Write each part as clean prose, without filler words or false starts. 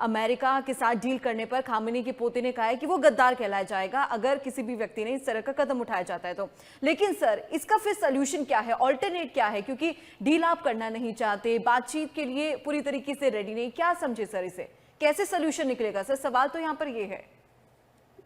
America के साथ deal करने पर खामेनी के पोते ने कहा है कि वो गद्दार कहलाया जाएगा अगर किसी भी व्यक्ति ने इस तरह का कदम उठाया जाता है तो। लेकिन सर, इसका फिर सोल्यूशन क्या है, ऑल्टरनेट क्या है? क्योंकि डील आप करना नहीं चाहते, बातचीत के लिए पूरी तरीके से रेडी नहीं, क्या समझे सर इसे? कैसे सोल्यूशन निकलेगा सर? सवाल तो यहाँ पर ये है।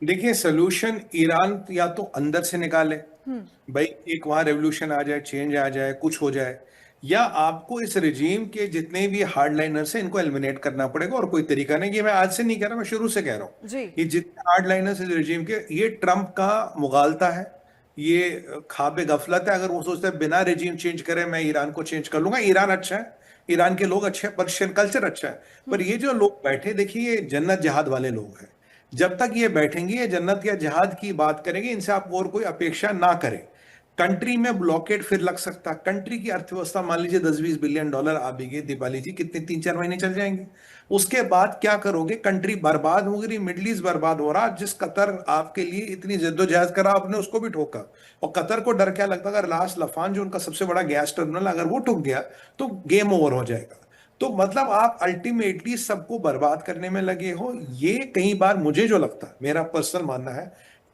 देखिए, सोल्यूशन ईरान या तो अंदर से निकाले, भाई एक वहां रेवोल्यूशन आ जाए, चेंज आ जाए, कुछ हो जाए, या आपको इस रिजीम के जितने भी हार्डलाइनर्स हैं इनको एलिमिनेट करना पड़ेगा। और कोई तरीका नहीं। ये मैं आज से नहीं कह रहा, मैं शुरू से कह रहा हूँ। जी। ये जितने हार्डलाइनर्स इस रिजीम के, ये ट्रंप का मुगालता है, ये ख्वाब गफलत है। अगर वो सोचते हैं बिना रिजीम चेंज करे मैं ईरान को चेंज कर लूंगा। ईरान अच्छा है, ईरान के लोग अच्छे हैं, पर्शियन कल्चर अच्छा है। पर ये जो लोग बैठे, देखिए ये जन्नत जहाद वाले लोग हैं। जब तक ये बैठेंगे, ये जन्नत या जहाद की बात करेंगे, इनसे आप और कोई अपेक्षा ना करें। कंट्री में ब्लॉकेट फिर लग सकता है। कंट्री की अर्थव्यवस्था मान लीजिए 10-20 बिलियन डॉलर आ भी गई, दीपाली जी, कितने 3-4 महीने चल जाएंगे। उसके बाद क्या करोगे? कंट्री बर्बाद हो गई, मिडल ईस्ट बर्बाद हो रहा। जिस कतर आपके लिए इतनी जद्दोजहद करा, आपने उसको भी ठोका। और कतर को डर क्या लगता? अगर लास्ट लफान जो उनका सबसे बड़ा गैस टर्मिनल, अगर वो ठुक गया तो गेम ओवर हो जाएगा। तो मतलब आप अल्टीमेटली सबको बर्बाद करने में लगे हो। ये कई बार मुझे जो लगता है, मेरा पर्सनल मानना है,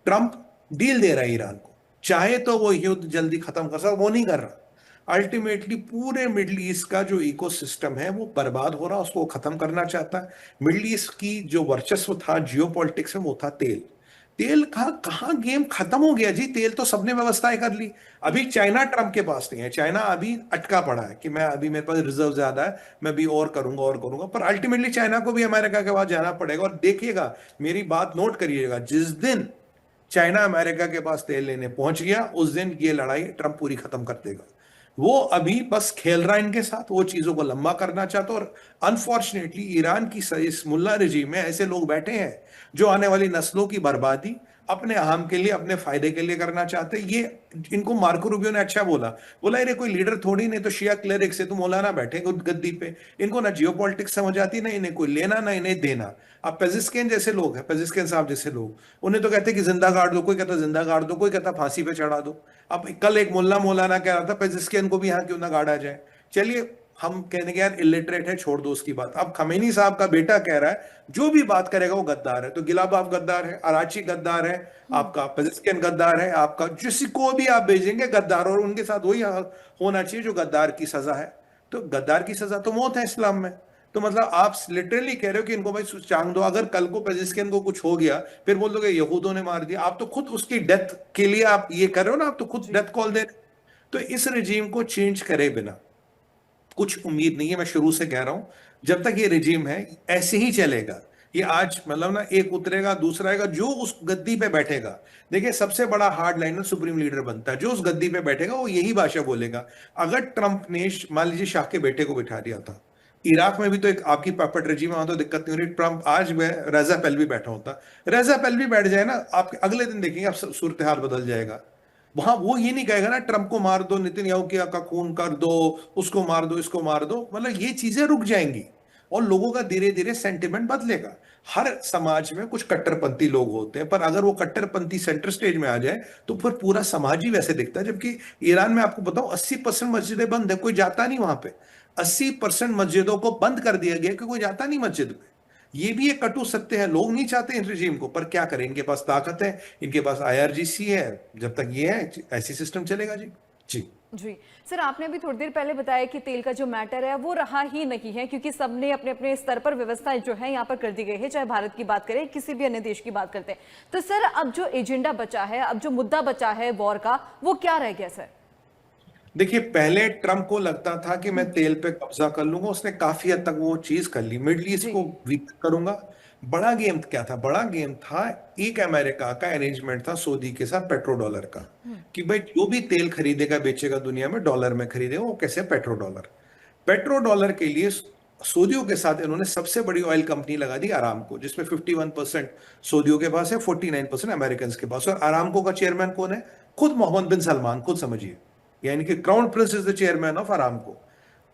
ट्रंप डील दे रहा है ईरान को। चाहे तो वो युद्ध जल्दी खत्म कर सकता, वो नहीं कर रहा। अल्टीमेटली पूरे मिडिल ईस्ट का जो इकोसिस्टम है वो बर्बाद हो रहा, उसको वो खत्म करना चाहता है। मिडिल ईस्ट की जो वर्चस्व था जियो पॉलिटिक्स में, वो था तेल। तेल का कहाँ गेम खत्म हो गया जी? तेल तो सबने व्यवस्थाएं कर ली। अभी चाइना ट्रंप के पास नहीं है, चाइना अभी अटका पड़ा है कि मैं अभी, मेरे पास रिजर्व ज्यादा है, मैं भी और करूंगा और करूंगा। पर अल्टीमेटली चाइना को भी अमेरिका के पास जाना पड़ेगा। और देखिएगा, मेरी बात नोट करिएगा, जिस दिन चाइना अमेरिका के पास तेल लेने पहुंच गया, उस दिन ये लड़ाई ट्रंप पूरी खत्म कर देगा। वो अभी बस खेल रहा है इनके साथ, वो चीजों को लंबा करना चाहता है। और अनफॉर्चुनेटली ईरान की इस मुल्ला रिजीम में ऐसे लोग बैठे हैं जो आने वाली नस्लों की बर्बादी अपने अहम के लिए, अपने फायदे के लिए करना चाहते हैं। ये इनको मार्को रूबियो ने अच्छा बोला, बोला अरे कोई लीडर थोड़ी नहीं तो शिया क्लेरिक से तो मौलाना बैठे गद्दी पे। इनको ना जियो पॉलिटिक्स समझ आती, ना इन्हें कोई लेना ना इन्हें देना। अब पेजिस्किन जैसे लोग हैं, पेजिस्किन साहब जैसे लोग, उन्हें तो कहते हैं कि जिंदा गाड़ दो, कोई कहता जिंदा गाड़ दो, कोई कहता फांसी पे चढ़ा दो। अब कल एक मुल्ला मौलाना कह रहा था पेजिस्किन को भी यहाँ क्यों ना गाड़ा जाए। चलिए, हम कहने के यार इलिटरेट है, छोड़ दो उसकी बात। अब खमेनी साहब का बेटा कह रहा है जो भी बात करेगा वो गद्दार है। तो गिलाबाफ गद्दार है, अराची गद्दार है, आपका पेजिस्किन गद्दार है, आपका जिसको भी आप भेजेंगे गद्दार। और उनके साथ वही होना चाहिए जो गद्दार की सजा है। तो गद्दार की सजा तो मौत है इस्लाम में। तो मतलब आप लिटरली कह रहे हो कि इनको भाई चांग दो। अगर कल को पेजिस्किन को कुछ हो गया, फिर बोल दोगे यहूदों ने मार दिया। आप तो खुद उसकी डेथ के लिए आप ये कर रहे हो ना, आप तो खुद डेथ कॉल दे रहे हो। तो इस रिजीम को चेंज करे बिना कुछ उम्मीद नहीं है। मैं शुरू से कह रहा हूं, जब तक ये रिजीम है ऐसे ही चलेगा। ये आज मतलब ना, एक उतरेगा दूसरा आएगा, जो उस गद्दी पे बैठेगा। देखिए, सबसे बड़ा हार्ड लाइनर सुप्रीम लीडर बनता है, जो उस गद्दी पे बैठेगा वो यही भाषा बोलेगा। अगर ट्रंप ने मान लीजिए शाह के बेटे को बिठा दिया था, इराक में भी तो एक आपकी पैपेट रेजिम है, वहां तो दिक्कत नहीं हो रही। ट्रंप आज वह रेजा पेल्वी बैठा होता, रेजा पेल्वी बैठ जाए ना, आप अगले दिन देखेंगे आप सूरत हाल बदल जाएगा। वहां वो ये नहीं कहेगा ना ट्रंप को मार दो, नितिनयाहू का खून कर दो, उसको मार दो, इसको मार दो। मतलब ये चीजें रुक जाएंगी और लोगों का धीरे धीरे सेंटिमेंट बदलेगा। हर समाज में कुछ कट्टरपंथी लोग होते हैं, पर अगर वो कट्टरपंथी सेंटर स्टेज में आ जाए तो फिर पूरा समाज ही वैसे दिखता है। जबकि ईरान में आपको बताऊं 80% मस्जिदें बंद है, कोई जाता नहीं वहां पे। 80% मस्जिदों को बंद कर दिया गया कि कोई जाता नहीं मस्जिद में। ये भी एक कटु सत्य है। लोग नहीं चाहते इन रिजीम को, पर क्या करें, इनके पास ताकत है, इनके पास आईआरजीसी है। जब तक ये है ऐसी सिस्टम चलेगा जी। जी जी सर, आपने अभी थोड़ी देर पहले बताया कि तेल का जो मैटर है वो रहा ही नहीं है, क्योंकि सबने अपने अपने स्तर पर व्यवस्थाएं जो है यहाँ पर कर दी गई है, चाहे भारत की बात करें किसी भी अन्य देश की बात करते हैं। तो सर, अब जो एजेंडा बचा है, अब जो मुद्दा बचा है वॉर का, वो क्या रह गया सर? देखिए, पहले ट्रंप को लगता था कि मैं तेल पे कब्जा कर लूंगा, उसने काफी हद तक वो चीज कर ली। मिडल ईस्ट जी। को वीक करूंगा। बड़ा गेम क्या था? बड़ा गेम था, एक अमेरिका का अरेंजमेंट था सऊदी के साथ पेट्रो डॉलर का, कि भाई जो भी तेल खरीदेगा बेचेगा दुनिया में डॉलर में खरीदेगा। वो कैसे? Petro dollar. पेट्रो डॉलर के लिए सऊदियों के साथ इन्होंने सबसे बड़ी ऑयल कंपनी लगा दी अरामको, जिसमें 51% सऊदियों के पास है, 49% अमेरिकन के पास। और अरामको का चेयरमैन कौन है? खुद मोहम्मद बिन सलमान, खुद समझिए। यानी कि crown Prince is the chairman of Aramco.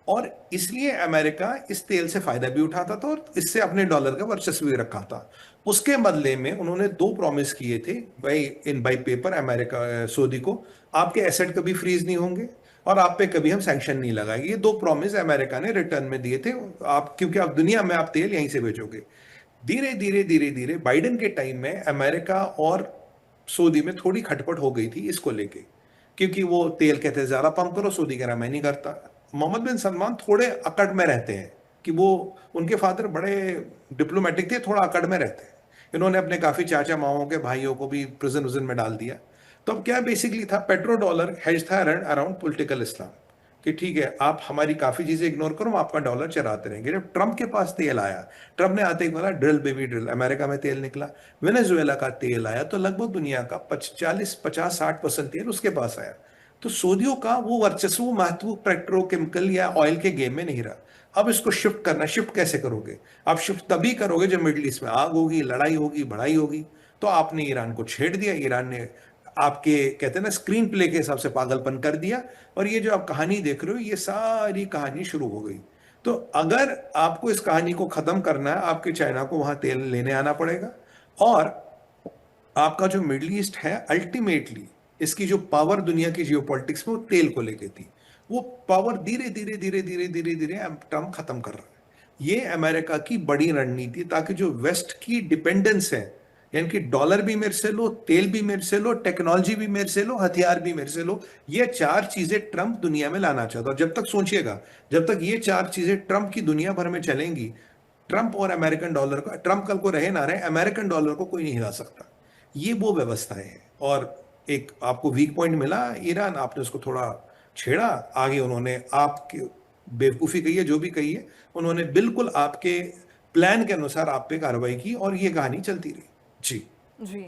और इसलिए अमेरिका इस तेल से फायदा भी उठाता था और इससे अपने डॉलर का वर्चस्व भी रखा था। उसके बदले में उन्होंने दो प्रॉमिस किए थे भाई, in by paper, America Saudi को, आपके एसेट कभी फ्रीज नहीं होंगे और आप पे कभी हम सैंक्शन नहीं लगाएंगे। ये 2 प्रॉमिस अमेरिका ने रिटर्न में दिए थे, आप क्योंकि आप दुनिया में आप तेल यहीं से बेचोगे। धीरे धीरे धीरे धीरे बाइडेन के टाइम में अमेरिका और सऊदी में थोड़ी खटपट हो गई थी इसको लेके, क्योंकि वो तेल कहते हैं ज्यादा पंप करो, सऊदी कह रहा मैं नहीं करता। मोहम्मद बिन सलमान थोड़े अकड़ में रहते हैं कि वो, उनके फादर बड़े डिप्लोमेटिक थे, थोड़ा अकड़ में रहते हैं। इन्होंने अपने काफी चाचा माओं के भाइयों को भी प्रिजन विजन में डाल दिया। तो अब क्या बेसिकली था, पेट्रो डॉलर हेज था अराउंड पॉलिटिकल इस्लाम, कि ठीक है आप हमारी काफी चीजें इग्नोर करो, हम आपका डॉलर चराते रहेंगे। जब ट्रंप के पास तेल आया, ट्रंप ने आते ही बोला ड्रिल बेबी ड्रिल, अमेरिका में तेल निकला। वेनेजुएला का तेल आया तो लगभग दुनिया का 40-50-60% तेल उसके पास आया। तो सऊदियों का वो वर्चस्व, महत्व पेट्रोकेमिकल या ऑयल के गेम में नहीं रहा। अब इसको शिफ्ट करना, शिफ्ट कैसे करोगे? आप शिफ्ट तभी करोगे जब मिडिल ईस्ट में आग होगी, लड़ाई होगी, बढ़ाई होगी। तो आपने ईरान को छेड़ दिया, ईरान ने आपके कहते हैं ना स्क्रीन प्ले के हिसाब से पागलपन कर दिया, और ये जो आप कहानी देख रहे हो ये सारी कहानी शुरू हो गई। तो अगर आपको इस कहानी को खत्म करना है, आपके चाइना को वहां तेल लेने आना पड़ेगा। और आपका जो मिडिल ईस्ट है, अल्टीमेटली इसकी जो पावर दुनिया की जियोपॉलिटिक्स में वो तेल को लेके थी, वो पावर धीरे धीरे धीरे धीरे धीरे धीरे ट्रम्प खत्म कर रहा है। ये अमेरिका की बड़ी रणनीति, ताकि जो वेस्ट की डिपेंडेंस है, यानी कि डॉलर भी मेरे से लो, तेल भी मेरे से लो, टेक्नोलॉजी भी मेरे से लो, हथियार भी मेरे से लो, ये 4 चीजें ट्रंप दुनिया में लाना चाहता है। और जब तक सोचिएगा, जब तक ये 4 चीजें ट्रंप की दुनिया भर में चलेंगी, ट्रंप और अमेरिकन डॉलर को, ट्रंप कल को रहे ना रहे, अमेरिकन डॉलर को कोई नहीं हिला सकता। ये वो व्यवस्थाएं हैं। और एक आपको वीक पॉइंट मिला ईरान, आपने उसको थोड़ा छेड़ा, आगे उन्होंने आपकी बेवकूफ़ी कही है, जो भी कही है, उन्होंने बिल्कुल आपके प्लान के अनुसार आप पे कार्रवाई की, और ये कहानी चलती रही। जी। जी